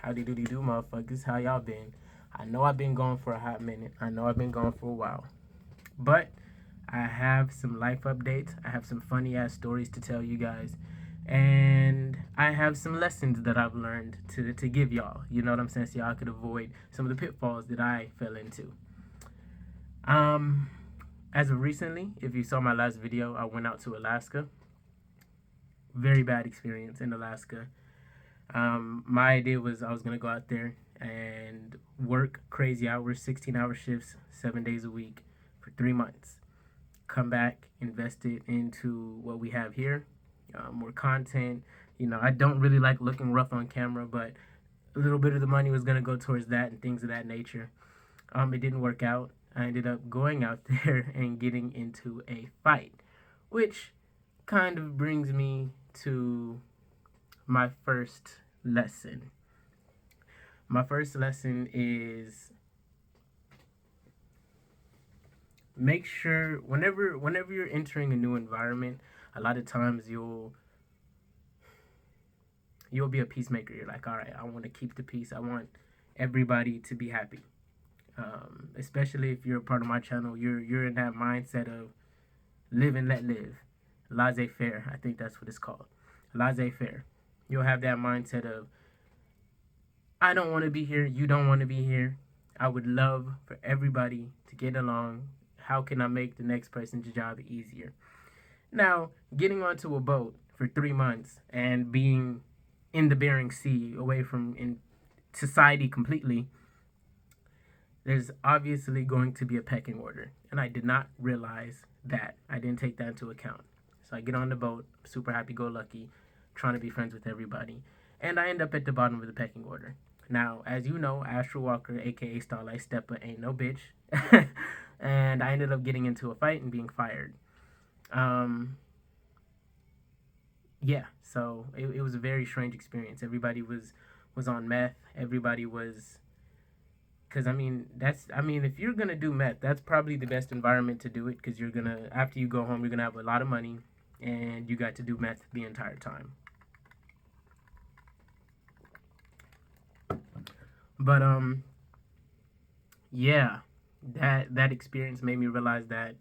Howdy doody do, motherfuckers. How y'all been? I know I've been gone for a hot minute. I know I've been gone for a while. But I have some life updates. I have some funny ass stories to tell you guys. And I have some lessons that I've learned to give y'all. You know what I'm saying? So y'all could avoid some of the pitfalls that I fell into. Um, as of recently, if you saw my last video, I went out to Alaska. Very bad experience in Alaska. My idea was I was gonna go out there and work crazy hours, 16-hour shifts, 7 days a week for 3 months. Come back, invest it into what we have here, more content. You know, I don't really like looking rough on camera, but a little bit of the money was gonna go towards that and things of that nature. It didn't work out. I ended up going out there and getting into a fight, which kind of brings me to my first lesson. My first lesson is make sure whenever you're entering a new environment, a lot of times you'll be a peacemaker. You're like, all right, I want to keep the peace. I want everybody to be happy. Especially if you're a part of my channel, you're in that mindset of live and let live, laissez-faire. I think that's what it's called, laissez-faire. You'll have that mindset of I don't want to be here, you don't want to be here. I would love for everybody to get along. How can I make the next person's job easier? Now, getting onto a boat for 3 months and being in the Bering Sea, away from in society completely, there's obviously going to be a pecking order. And I did not realize that. I didn't take that into account. So I get on the boat, super happy-go-lucky, trying to be friends with everybody. And I end up at the bottom of the pecking order. Now, as you know, Astral Walker, aka Starlight Stepper, ain't no bitch. And I ended up getting into a fight and being fired. Yeah, so it was a very strange experience. Everybody was on meth. Everybody was, because if you're gonna do meth, that's probably the best environment to do it, because you're gonna, after you go home, you're gonna have a lot of money, and you got to do meth the entire time. But yeah, that experience made me realize that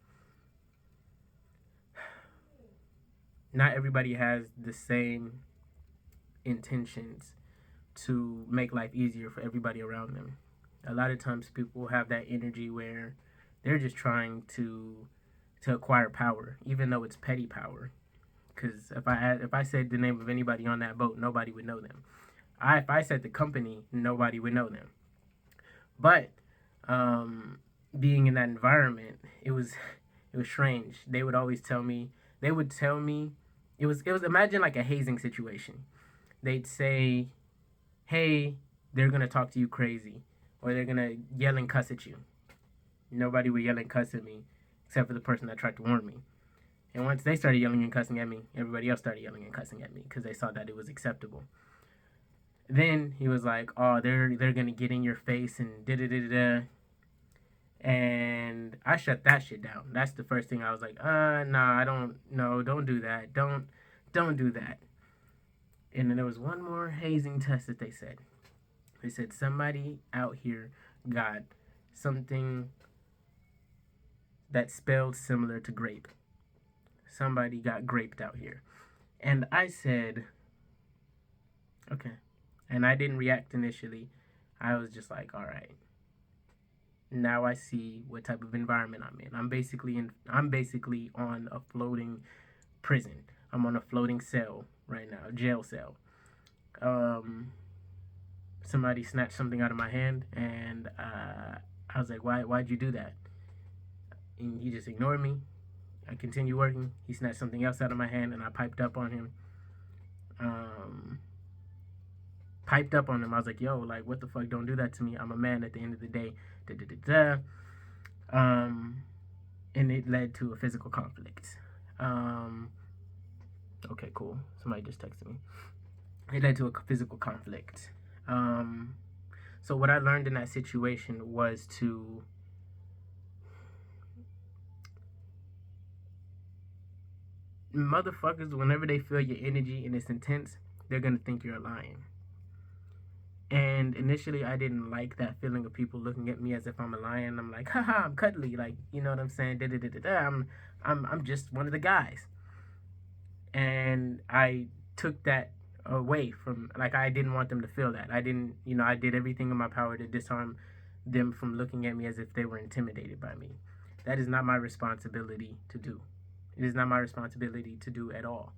not everybody has the same intentions to make life easier for everybody around them. A lot of times people have that energy where they're just trying to acquire power, even though it's petty power. Because if I said the name of anybody on that boat, nobody would know them. If I said the company, nobody would know them. But being in that environment, it was strange. They would always tell me. It was imagine like a hazing situation. They'd say, "Hey, they're gonna talk to you crazy, or they're gonna yell and cuss at you." Nobody would yell and cuss at me, except for the person that tried to warn me. And once they started yelling and cussing at me, everybody else started yelling and cussing at me because they saw that it was acceptable. Then he was like, "Oh, they're gonna get in your face and da da da da." And I shut that shit down. That's the first thing I was like, nah, I don't, no, don't do that. Don't do that. And then there was one more hazing test that they said. They said somebody out here got something that spelled similar to grape. Somebody got graped out here. And I said, okay. And I didn't react initially. I was just like, all right. Now I see what type of environment I'm in. I'm basically on a floating prison. I'm on a floating cell right now, jail cell. Somebody snatched something out of my hand, and I was like, why'd you do that? And he just ignored me. I continued working. He snatched something else out of my hand, and I piped up on him. I was like, yo, like, what the fuck? Don't do that to me. I'm a man at the end of the day. Da, da, da, da. And it led to a physical conflict. Okay, cool. Somebody just texted me. It led to a physical conflict. So what I learned in that situation was to motherfuckers, whenever they feel your energy and it's intense, they're gonna think you're lying. And initially, I didn't like that feeling of people looking at me as if I'm a lion. I'm like, haha, I'm cuddly, like, you know what I'm saying? Da da da da da. I'm just one of the guys. And I took that away from, like, I didn't want them to feel that. I didn't, I did everything in my power to disarm them from looking at me as if they were intimidated by me. That is not my responsibility to do. It is not my responsibility to do at all.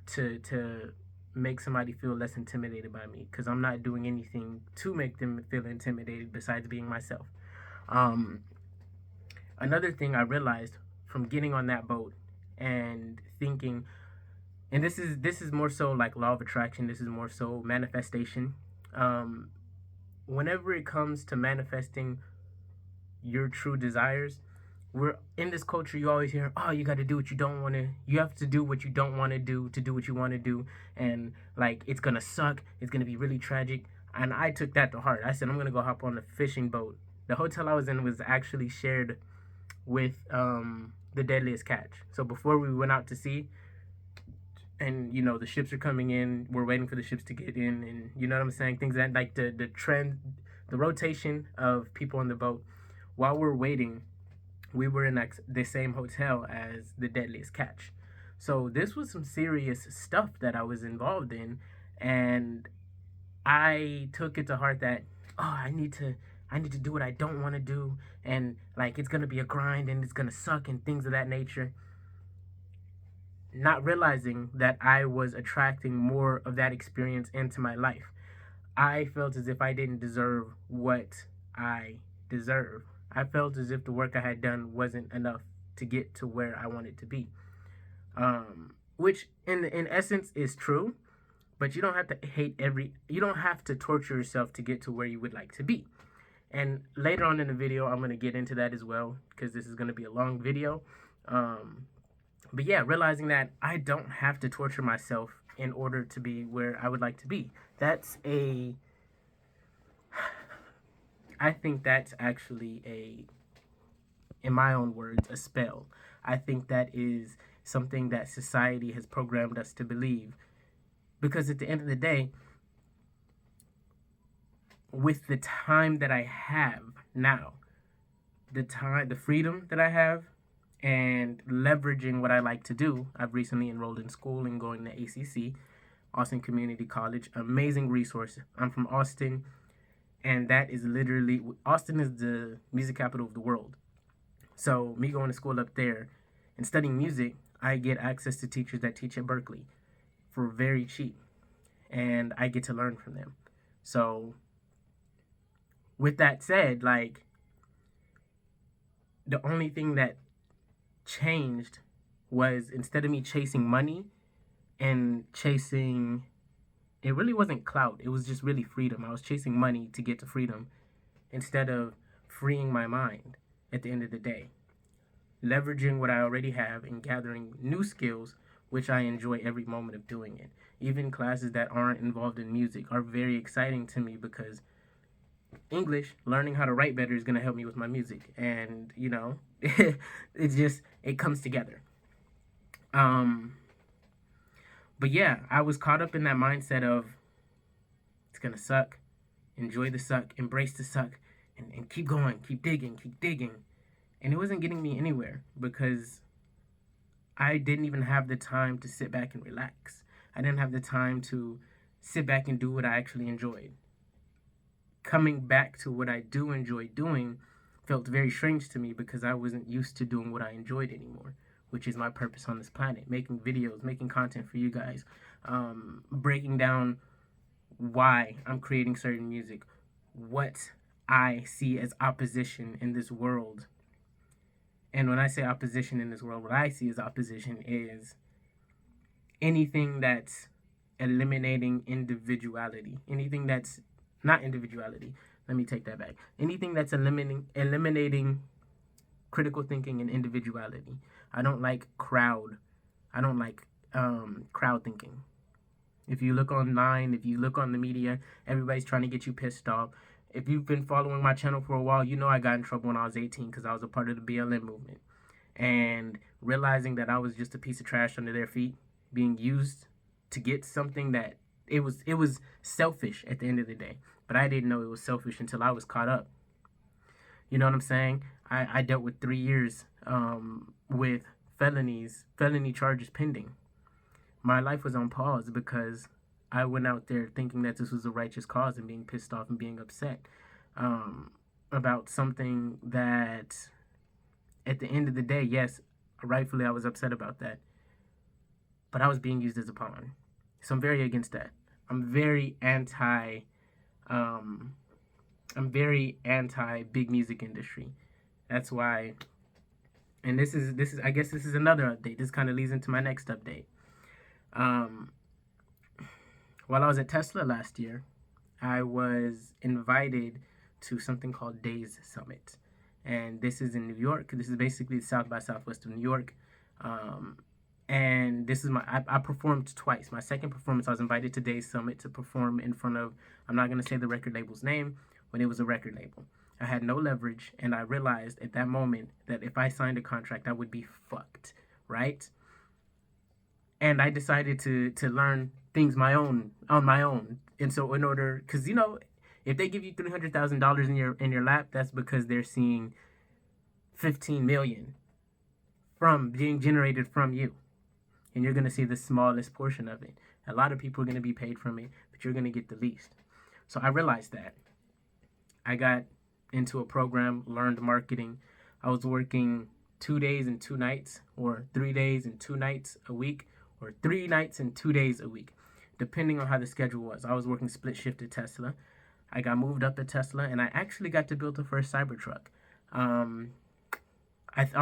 To make somebody feel less intimidated by me, because I'm not doing anything to make them feel intimidated besides being myself. Another thing I realized from getting on that boat and thinking, and this is more so like law of attraction, this is more so manifestation. Whenever it comes to manifesting your true desires, we're in this culture, you always hear, oh, you got to do what you don't want to, you have to do what you don't want to do what you want to do, and like, it's gonna suck, it's gonna be really tragic. And I took that to heart. I said, I'm gonna go hop on a fishing boat. The hotel I was in was actually shared with the Deadliest Catch. So before we went out to sea, and the ships are coming in, we're waiting for the ships to get in, and you know what I'm saying, things that, like, the trend, the rotation of people on the boat. While we're waiting, we were in the same hotel as the Deadliest Catch. So this was some serious stuff that I was involved in, and I took it to heart that, oh, I need to do what I don't want to do, and like, it's gonna be a grind and it's gonna suck and things of that nature. Not realizing that I was attracting more of that experience into my life. I felt as if I didn't deserve what I deserve. I felt as if the work I had done wasn't enough to get to where I wanted to be. Which in essence is true, but you don't have to you don't have to torture yourself to get to where you would like to be. And later on in the video, I'm going to get into that as well, because this is going to be a long video. But yeah, realizing that I don't have to torture myself in order to be where I would like to be. I think that's actually in my own words, a spell. I think that is something that society has programmed us to believe. Because at the end of the day, with the time that I have now, the freedom that I have, and leveraging what I like to do, I've recently enrolled in school and going to ACC, Austin Community College, amazing resource. I'm from Austin, and that is literally, Austin is the music capital of the world. So me going to school up there and studying music, I get access to teachers that teach at Berklee for very cheap, and I get to learn from them. So with that said, like, the only thing that changed was, instead of me chasing money and chasing, it really wasn't clout, it was just really freedom. I was chasing money to get to freedom instead of freeing my mind at the end of the day, leveraging what I already have and gathering new skills, which I enjoy every moment of doing it. Even classes that aren't involved in music are very exciting to me, because English, learning how to write better, is going to help me with my music. And, it comes together. But yeah, I was caught up in that mindset of, it's going to suck, enjoy the suck, embrace the suck, and keep going, keep digging. And it wasn't getting me anywhere, because I didn't even have the time to sit back and relax. I didn't have the time to sit back and do what I actually enjoyed. Coming back to what I do enjoy doing felt very strange to me, because I wasn't used to doing what I enjoyed anymore, which is my purpose on this planet, making videos, making content for you guys, breaking down why I'm creating certain music, what I see as opposition in this world. And when I say opposition in this world, what I see as opposition is anything that's eliminating individuality, anything that's not individuality. Let me take that back. Anything that's eliminating critical thinking and individuality. I don't like crowd thinking. If you look online, if you look on the media, everybody's trying to get you pissed off. If you've been following my channel for a while, you know I got in trouble when I was 18 because I was a part of the BLM movement. And realizing that I was just a piece of trash under their feet, being used to get something that it was selfish at the end of the day. But I didn't know it was selfish until I was caught up. You know what I'm saying? I dealt with 3 years with felony charges pending. My life was on pause because I went out there thinking that this was a righteous cause and being pissed off and being upset um, about something that, at the end of the day, yes, rightfully I was upset about that, but I was being used as a pawn. So I'm very against that. I'm very anti. Um, I'm very anti big music industry. That's why. And this is I guess this is another update. This kind of leads into my next update. Um, while I was at Tesla last year, I was invited to something called Days Summit, and this is in New York. This is basically South by Southwest of New York. Um, and this is I performed twice. My second performance, I was invited to Days Summit to perform in front of, I'm not going to say the record label's name, but it was a record label. I had no leverage, and I realized at that moment that if I signed a contract, I would be fucked, right? And I decided to learn things on my own. And so in order, because if they give you $300,000 in your lap, that's because they're seeing 15 million from being generated from you, and you're gonna see the smallest portion of it. A lot of people are gonna be paid from it, but you're gonna get the least. So I realized that. I got into a program, learned marketing. I was working 2 days and 2 nights, or 3 days and 2 nights a week, or 3 nights and 2 days a week, depending on how the schedule was. I was working split shift at Tesla. I got moved up at Tesla, and I actually got to build the first Cybertruck. I'll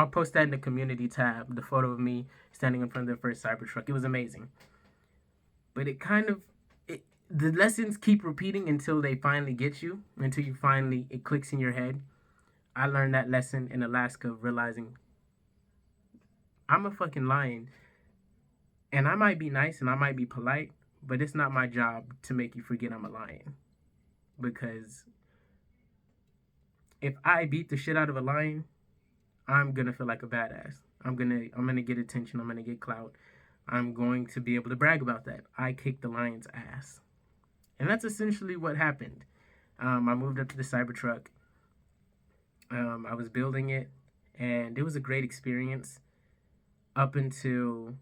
post that in the community tab, the photo of me standing in front of the first Cybertruck. It was amazing. But the lessons keep repeating until they finally get you, until it clicks in your head. I learned that lesson in Alaska, realizing I'm a fucking lion. And I might be nice and I might be polite, but it's not my job to make you forget I'm a lion. Because if I beat the shit out of a lion, I'm gonna feel like a badass. I'm gonna get attention. I'm gonna get clout. I'm going to be able to brag about that. I kicked the lion's ass, and that's essentially what happened. I moved up to the Cybertruck. I was building it, and it was a great experience up until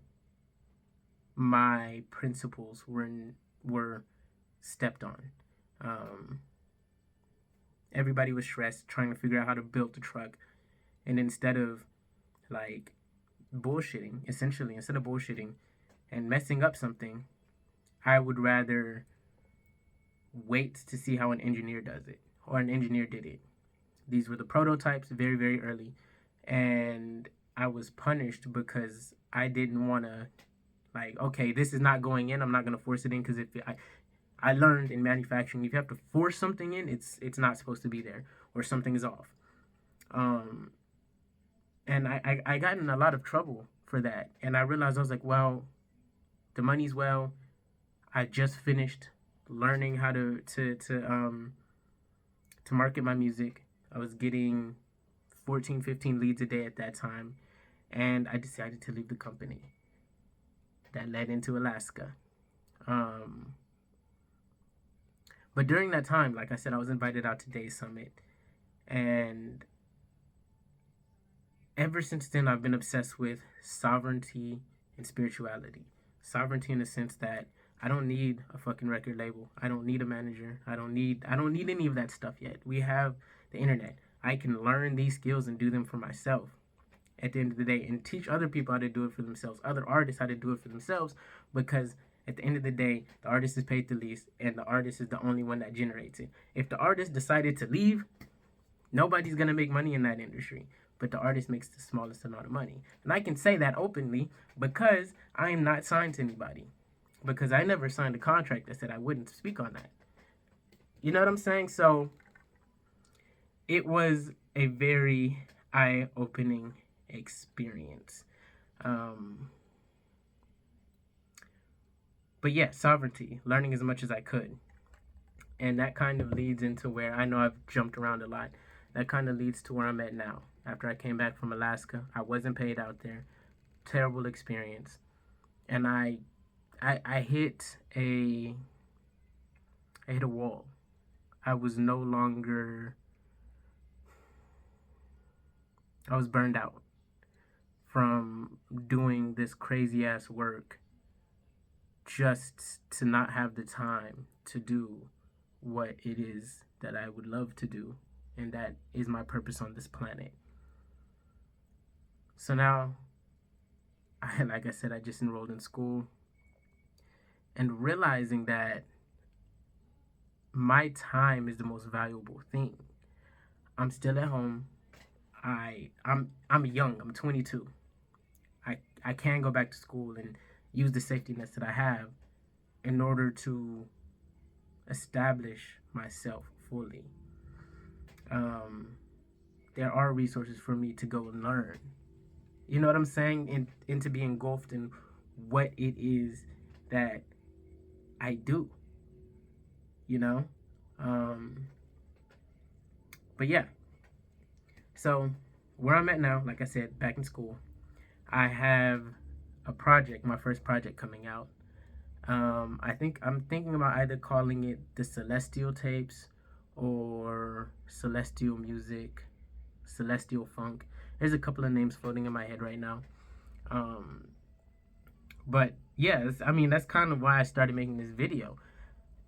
my principles were stepped on. Everybody was stressed trying to figure out how to build the truck, and instead of bullshitting and messing up something, I would rather wait to see how an engineer does it, or an engineer did it. These were the prototypes, very, very early, and I was punished because I didn't want to, okay, this is not going in, I'm not going to force it in, because I learned in manufacturing, if you have to force something in, it's not supposed to be there, or something is off. And I got in a lot of trouble for that. And I realized, I was like, well, the money's well. I just finished learning how to market my music. I was getting 14, 15 leads a day at that time. And I decided to leave the company. That led into Alaska. But during that time, like I said, I was invited out to Days Summit. And ever since then, I've been obsessed with sovereignty and spirituality. Sovereignty in the sense that I don't need a fucking record label. I don't need a manager. I don't need any of that stuff yet. We have the internet. I can learn these skills and do them for myself at the end of the day, and teach other people how to do it for themselves, other artists how to do it for themselves, because at the end of the day, the artist is paid the least, and the artist is the only one that generates it. If the artist decided to leave, nobody's going to make money in that industry, but the artist makes the smallest amount of money. And I can say that openly because I am not signed to anybody, because I never signed a contract that said I wouldn't speak on that. You know what I'm saying? So it was a very eye-opening experience. But yeah, sovereignty, learning as much as I could. And that kind of leads into where, I know I've jumped around a lot, that kind of leads to where I'm at now. After I came back from Alaska, I wasn't paid out there. Terrible experience. And I hit I hit a wall. I was no longer, I was burned out from doing this crazy ass work just to not have the time to do what it is that I would love to do, and that is my purpose on this planet. So now, like I said, I just enrolled in school, and realizing that my time is the most valuable thing. I'm still at home. I'm young. I'm 22. I can go back to school and use the safety nets that I have in order to establish myself fully. There are resources for me to go and learn. You know what I'm saying? And to be engulfed in what it is that I do. You know? But yeah. So where I'm at now, like I said, back in school, I have a project, my first project coming out. I'm thinking about either calling it the Celestial Tapes or Celestial Music, Celestial Funk. There's a couple of names floating in my head right now. But yeah, that's kind of why I started making this video.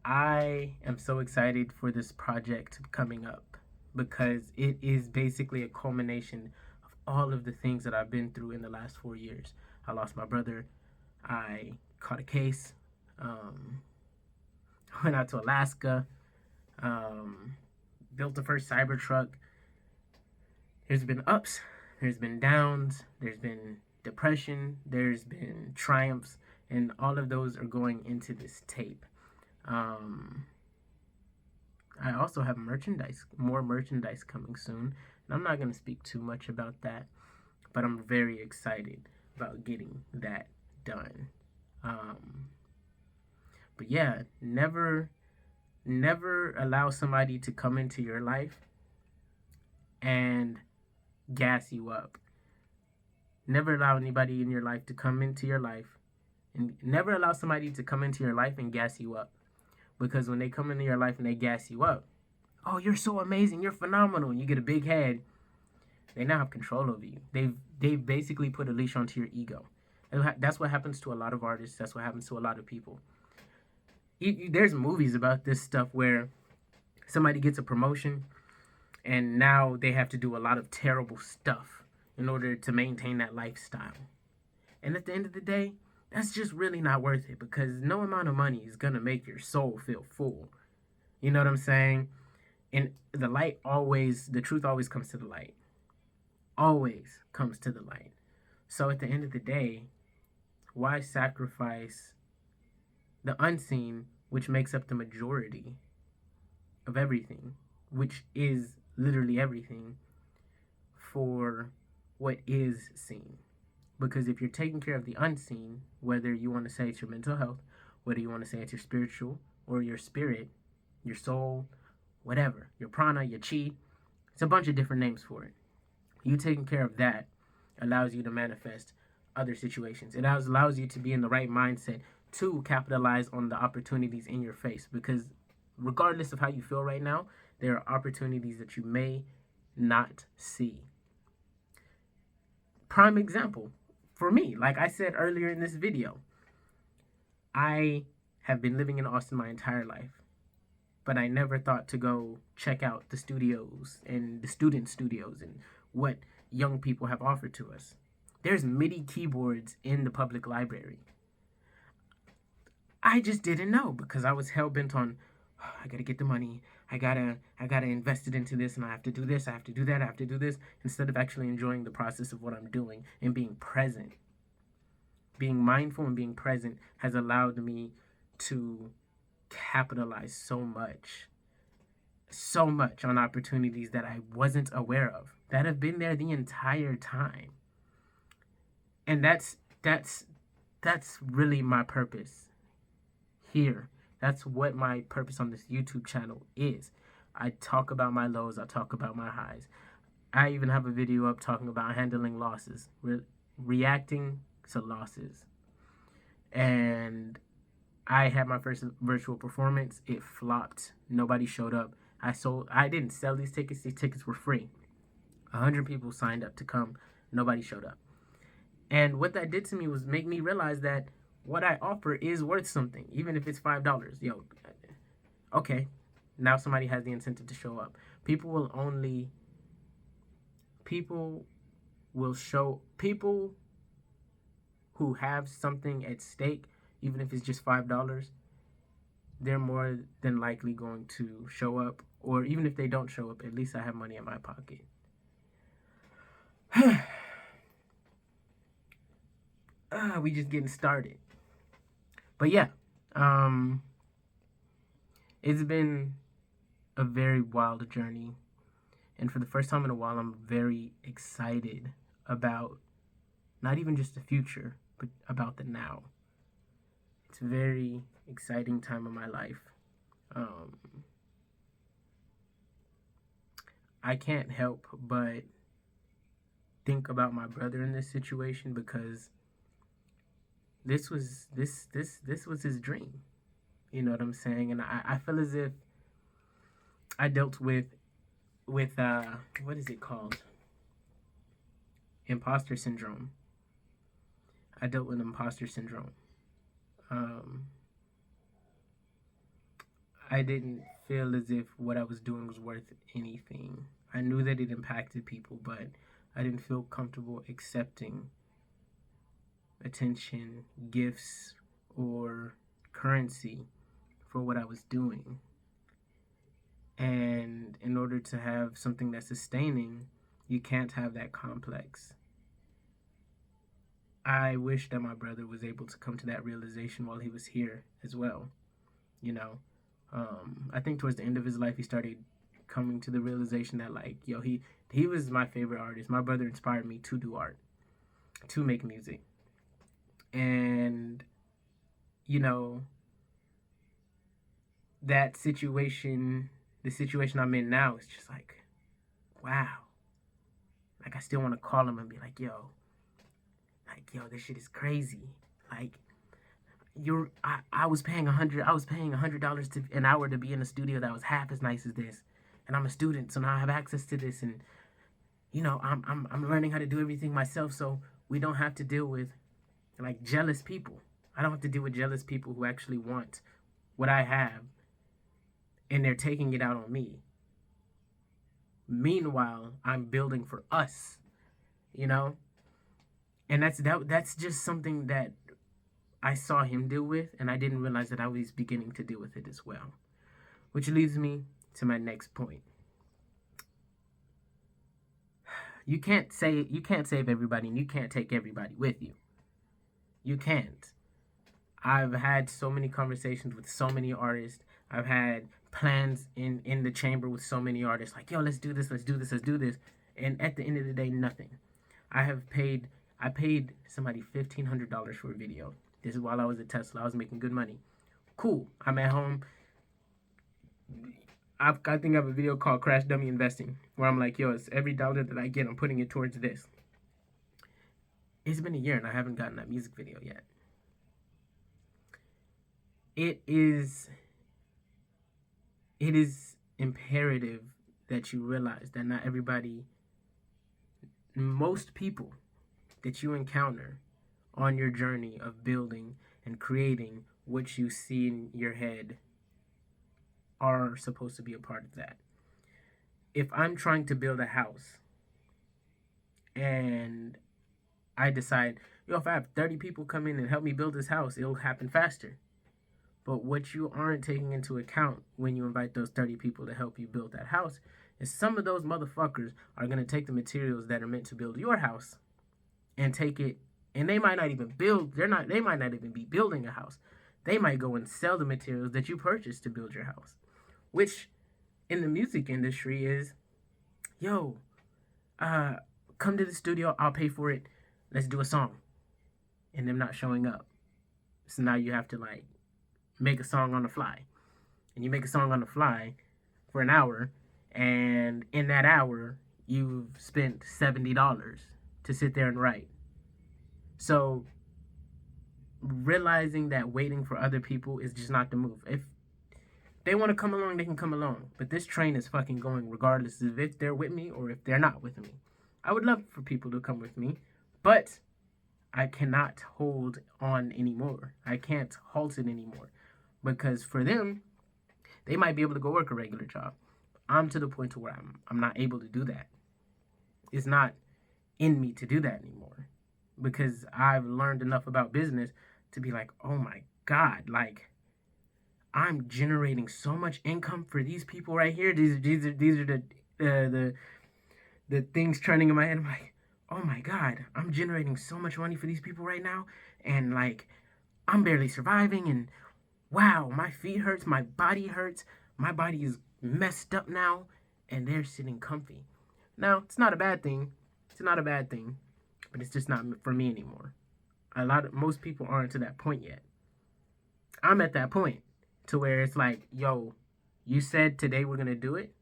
I am so excited for this project coming up because it is basically a culmination of all of the things that I've been through in the last 4 years. I lost my brother. I caught a case. Went out to Alaska. Built the first Cybertruck. There's been ups. There's been downs. There's been depression. There's been triumphs. And all of those are going into this tape. I also have more merchandise coming soon. And I'm not going to speak too much about that, but I'm very excited about getting that done. But yeah, never allow somebody to come into your life and gas you up. Never allow anybody in your life to come into your life, and never allow somebody to come into your life and gas you up. Because when they come into your life and they gas you up, oh, you're so amazing, you're phenomenal, and you get a big head, they now have control over you. They've basically put a leash onto your ego. And that's what happens to a lot of artists. That's what happens to a lot of people. There's movies about this stuff where somebody gets a promotion and now they have to do a lot of terrible stuff in order to maintain that lifestyle. And at the end of the day, that's just really not worth it, because no amount of money is going to make your soul feel full. You know what I'm saying? And the truth always comes to the light. Always comes to the light. So at the end of the day, why sacrifice the unseen, which makes up the majority of everything, which is literally everything, for what is seen? Because if you're taking care of the unseen, whether you want to say it's your mental health, whether you want to say it's your spiritual or your spirit, your soul, whatever, your prana, your chi, it's a bunch of different names for it. You taking care of that allows you to manifest other situations. It allows you to be in the right mindset to capitalize on the opportunities in your face. Because regardless of how you feel right now, there are opportunities that you may not see. Prime example. For me, like I said earlier in this video, I have been living in Austin my entire life, but I never thought to go check out the studios and the student studios and what young people have offered to us. There's MIDI keyboards in the public library. I just didn't know because I was hell-bent on, oh, I gotta get the money, I gotta invest it into this, and I have to do this, I have to do that, I have to do this, instead of actually enjoying the process of what I'm doing and being present. Being mindful and being present has allowed me to capitalize so much on opportunities that I wasn't aware of, that have been there the entire time. And that's really my purpose here. That's what my purpose on this YouTube channel is. I talk about my lows, I talk about my highs. I even have a video up talking about handling losses, reacting to losses. And I had my first virtual performance. It flopped. Nobody showed up. I didn't sell these tickets. These tickets were free. 100 people signed up to come. Nobody showed up. And what that did to me was make me realize that what I offer is worth something, even if it's $5. Yo, okay, now somebody has the incentive to show up. People who have something at stake, even if it's just $5, they're more than likely going to show up. Or even if they don't show up, at least I have money in my pocket. We just getting started. But yeah, it's been a very wild journey. And for the first time in a while, I'm very excited about not even just the future, but about the now. It's a very exciting time of my life. I can't help but think about my brother in this situation, because this was his dream. You know what I'm saying? And I feel as if I dealt with what is it called? Imposter syndrome. I dealt with imposter syndrome. I didn't feel as if what I was doing was worth anything. I knew that it impacted people, but I didn't feel comfortable accepting attention, gifts, or currency for what I was doing. And in order to have something that's sustaining, you can't have that complex. I wish that my brother was able to come to that realization while he was here as well. You know, I think towards the end of his life, he started coming to the realization that, like, yo, he was my favorite artist. My brother inspired me to do art, to make music. And, you know, that situation, the situation I'm in now, is just like, wow. Like, I still want to call him and be like, yo, this shit is crazy. Like, I was paying $100 to an hour to be in a studio that was half as nice as this, and I'm a student, so now I have access to this, and you know, I'm learning how to do everything myself, so we don't have to deal with like jealous people. I don't have to deal with jealous people who actually want what I have, and they're taking it out on me. Meanwhile, I'm building for us, you know, and that's just something that I saw him deal with, and I didn't realize that I was beginning to deal with it as well. Which leads me to my next point. You can't save everybody, and you can't take everybody with you. You can't. I've had so many conversations with so many artists. I've had plans in the chamber with so many artists, like, yo, let's do this. And at the end of the day, nothing. I paid somebody $1,500 for a video. This is while I was at Tesla. I was making good money. Cool. I'm at home. I think I have a video called Crash Dummy Investing, where I'm like, yo, it's every dollar that I get, I'm putting it towards this. It's been a year and I haven't gotten that music video yet. It is imperative that you realize that not everybody, most people that you encounter on your journey of building and creating what you see in your head are supposed to be a part of that. If I'm trying to build a house and I decide, yo, if I have 30 people come in and help me build this house, it'll happen faster. But what you aren't taking into account when you invite those 30 people to help you build that house is some of those motherfuckers are going to take the materials that are meant to build your house and take it, and they might not even they might not even be building a house. They might go and sell the materials that you purchased to build your house, which in the music industry is, yo, come to the studio, I'll pay for it, let's do a song, and them not showing up. So now you have to like make a song on the fly, and you make a song on the fly for an hour, and in that hour you've spent $70 to sit there and write. So realizing that waiting for other people is just not the move. If they want to come along, they can come along. But this train is fucking going regardless of if they're with me or if they're not with me. I would love for people to come with me, but I cannot hold on anymore. I can't halt it anymore. Because for them, they might be able to go work a regular job. I'm to the point to where I'm not able to do that. It's not in me to do that anymore. Because I've learned enough about business to be like, oh my God, like I'm generating so much income for these people right here. These are the things turning in my head. I'm like, oh my God, I'm generating so much money for these people right now, and like I'm barely surviving. And wow, my feet hurts, my body hurts, my body is messed up now, and they're sitting comfy. Now, it's not a bad thing. It's not a bad thing, but it's just not for me anymore. Most people aren't to that point yet. I'm at that point to where it's like, yo, you said today we're gonna do it.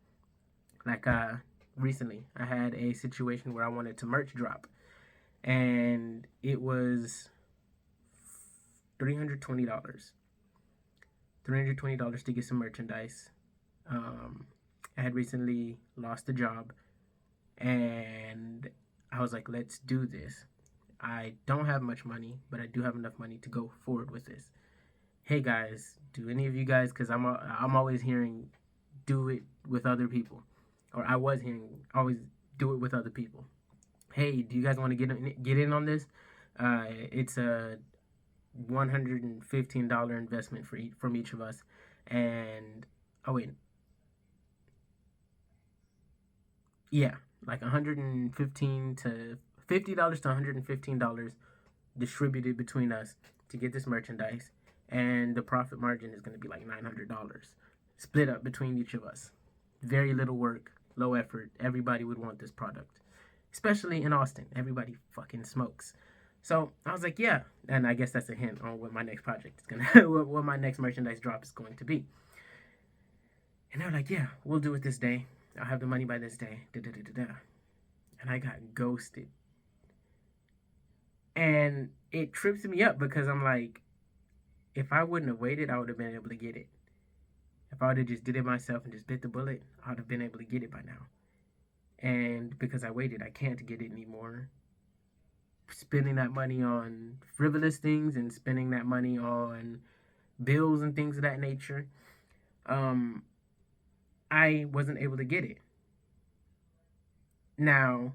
Like recently, I had a situation where I wanted to merch drop, and it was $320. $320 to get some merchandise. I had recently lost a job, and I was like, let's do this. I don't have much money, but I do have enough money to go forward with this. Hey guys, do any of you guys, because I'm always hearing, do it with other people, or I was hearing always do it with other people. Hey, do you guys want to get in on this? It's a $115 investment from each of us, and oh wait, yeah, like $115 to $50 to $115 distributed between us to get this merchandise, and the profit margin is going to be like $900 split up between each of us. Very little work, low effort. Everybody would want this product, especially in Austin. Everybody fucking smokes. So I was like, yeah, and I guess that's a hint on what my next project is gonna, what my next merchandise drop is going to be. And they're like, yeah, we'll do it this day. I'll have the money by this day. Da-da-da-da-da. And I got ghosted. And it trips me up because I'm like, if I wouldn't have waited, I would have been able to get it. If I would have just did it myself and just bit the bullet, I would have been able to get it by now. And because I waited, I can't get it anymore. Spending that money on frivolous things and spending that money on bills and things of that nature, I wasn't able to get it. Now,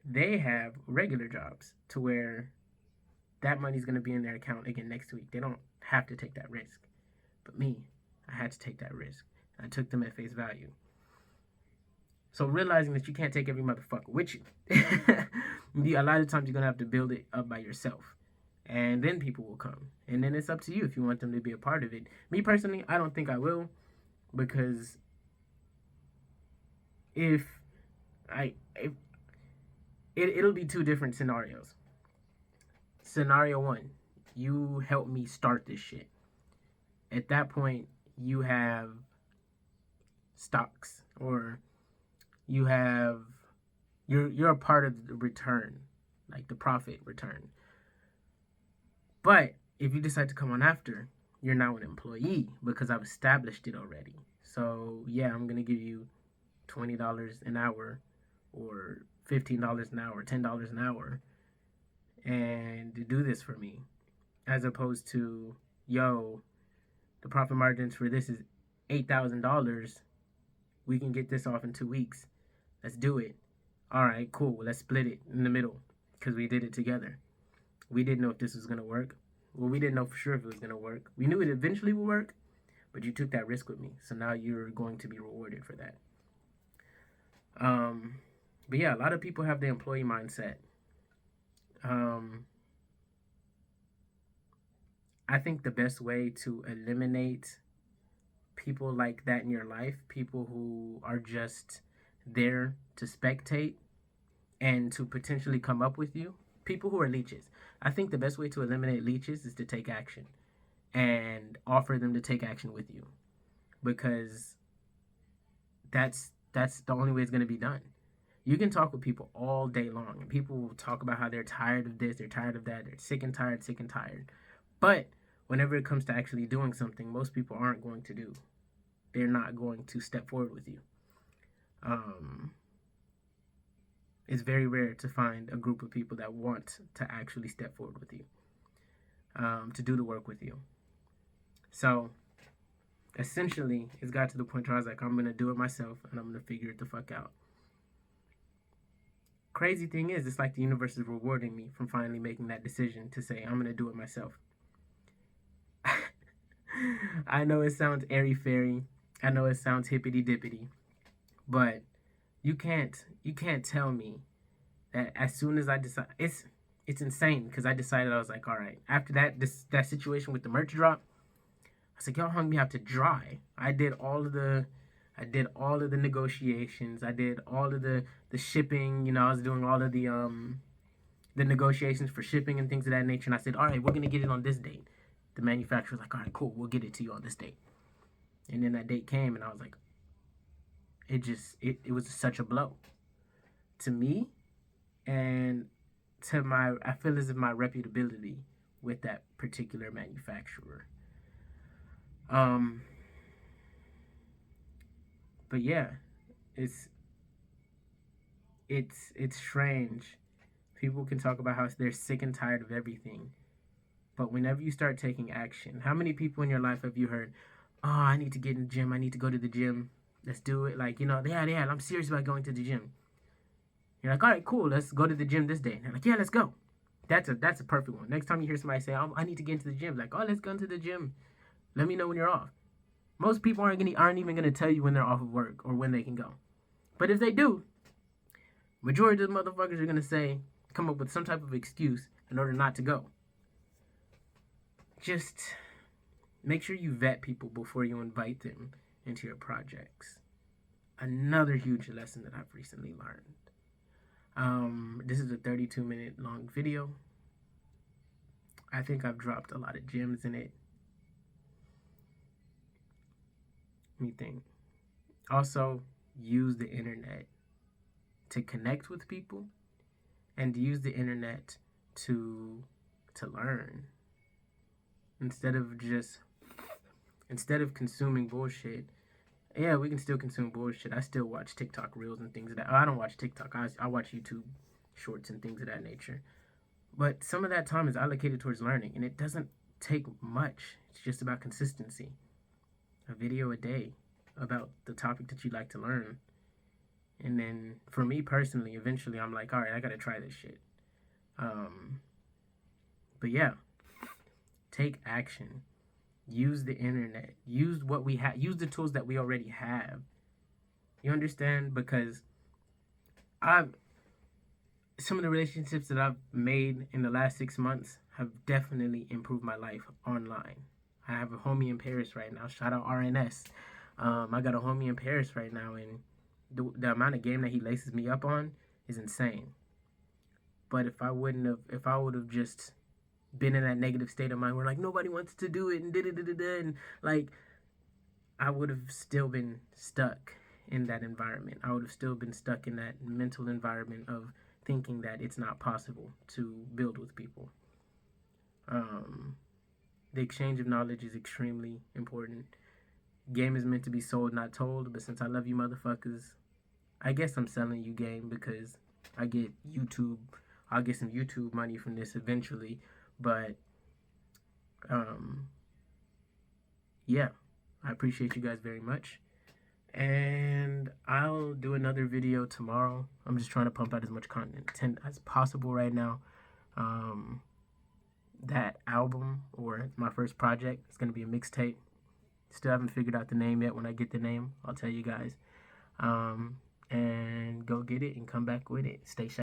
they have regular jobs to where that money's going to be in their account again next week. They don't have to take that risk. But me, I had to take that risk. I took them at face value. So realizing that you can't take every motherfucker with you. A lot of times you're going to have to build it up by yourself. And then people will come. And then it's up to you if you want them to be a part of it. Me personally, I don't think I will. Because it'll be two different scenarios. Scenario one, you help me start this shit. At that point, you have stocks, or you're a part of the return, like the profit return. But if you decide to come on after, you're now an employee because I've established it already. So yeah, I'm gonna give you $20 an hour, or $15 an hour, $10 an hour, and to do this for me, as opposed to, yo, the profit margins for this is $8,000. We can get this off in 2 weeks. Let's do it. All right, cool. Let's split it in the middle because we did it together. We didn't know if this was going to work. Well, we didn't know for sure if it was going to work. We knew it eventually would work, but you took that risk with me. So now you're going to be rewarded for that. But yeah, a lot of people have the employee mindset. I think the best way to eliminate people like that in your life, people who are just there to spectate and to potentially come up with you, people who are leeches. I think the best way to eliminate leeches is to take action and offer them to take action with you, because that's the only way it's going to be done. You can talk with people all day long, and people will talk about how they're tired of this, they're tired of that, they're sick and tired. But whenever it comes to actually doing something, most people aren't going to do. They're not going to step forward with you. It's very rare to find a group of people that want to actually step forward with you, to do the work with you. So essentially, it's got to the point where I was like, I'm going to do it myself and I'm going to figure it the fuck out. Crazy thing is, it's like the universe is rewarding me from finally making that decision to say, I'm going to do it myself. I know it sounds airy-fairy. I know it sounds hippity-dippity. But you can't tell me that as soon as I decide, it's insane, because I decided, I was like, all right, after that situation with the merch drop, I was like, y'all hung me out to dry. I did all of the negotiations. I did all of the shipping. You know, I was doing all of the negotiations for shipping and things of that nature. And I said, all right, we're gonna get it on this date. The manufacturer was like, all right, cool, we'll get it to you on this date. And then that date came, and I was like, it was such a blow to me, and to I feel as if my reputability with that particular manufacturer. But yeah, it's strange. People can talk about how they're sick and tired of everything, but whenever you start taking action, how many people in your life have you heard, oh, I need to get in the gym, I need to go to the gym, let's do it, like, you know, yeah, I'm serious about going to the gym. You're like, all right, cool, let's go to the gym this day. And they're like, yeah, let's go. That's a perfect one. Next time you hear somebody say, I need to get into the gym, like, oh, let's go into the gym, let me know when you're off. Most people aren't even gonna tell you when they're off of work or when they can go. But if they do, majority of the motherfuckers are gonna come up with some type of excuse in order not to go. Just make sure you vet people before you invite them into your projects. Another huge lesson that I've recently learned. This is a 32-minute long video. I think I've dropped a lot of gems in it. Let me think. Also, use the internet to connect with people, and use the internet to learn. Instead of consuming bullshit. Yeah, we can still consume bullshit. I still watch TikTok reels and things of that. Oh, I don't watch TikTok. I watch YouTube shorts and things of that nature. But some of that time is allocated towards learning, and it doesn't take much. It's just about consistency. A video a day about the topic that you like to learn. And then for me personally, eventually I'm like, all right, I gotta try this shit. But yeah, take action. Use the internet. Use what we have. Use the tools that we already have. You understand? Because some of the relationships that I've made in the last 6 months have definitely improved my life online. I have a homie in Paris right now. Shout out RNS. I got a homie in Paris right now, and the amount of game that he laces me up on is insane. But if I would have just been in that negative state of mind where like nobody wants to do it and and like, I would have still been stuck in that environment. I would have still been stuck in that mental environment of thinking that it's not possible to build with people. The exchange of knowledge is extremely important. Game is meant to be sold, not told. But since I love you motherfuckers, I guess I'm selling you game, because I get YouTube. I'll get some YouTube money from this eventually. But yeah, I appreciate you guys very much. And I'll do another video tomorrow. I'm just trying to pump out as much content as possible right now. That album, or my first project, is going to be a mixtape. Still haven't figured out the name yet. When I get the name, I'll tell you guys. And go get it and come back with it. Stay shy.